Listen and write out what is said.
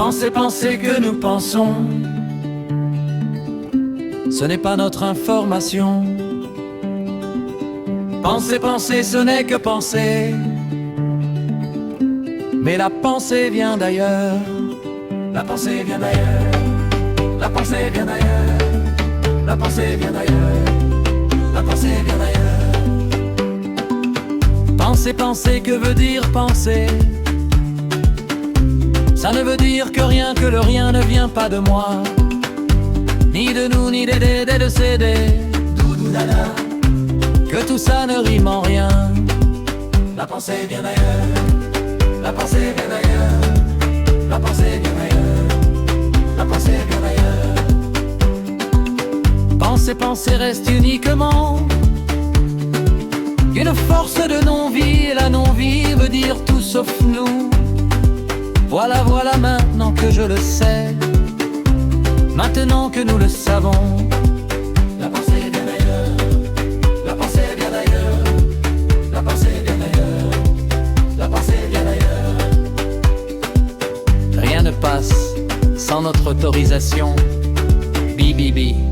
Penser que nous pensons, ce n'est pas notre information. Penser, ce n'est que penser, mais la pensée vient d'ailleurs. La pensée vient d'ailleurs. La pensée vient d'ailleurs. La pensée vient d'ailleurs. La pensée vient d'ailleurs. Penser, que veut dire penser? Ça ne veut dire que rien, que le rien ne vient pas de moi, ni de nous, ni des de céder. Doudou dada, que tout ça ne rime en rien. La pensée vient d'ailleurs. La pensée vient d'ailleurs. La pensée vient d'ailleurs. La pensée vient d'ailleurs. Penser reste uniquement une force de non-vie, et la non-vie veut dire tout sauf nous. Voilà maintenant que je le sais, maintenant que nous le savons. La pensée vient d'ailleurs. La pensée vient d'ailleurs. La pensée vient d'ailleurs. La pensée vient d'ailleurs. Rien ne passe sans notre autorisation. Bi bi bi.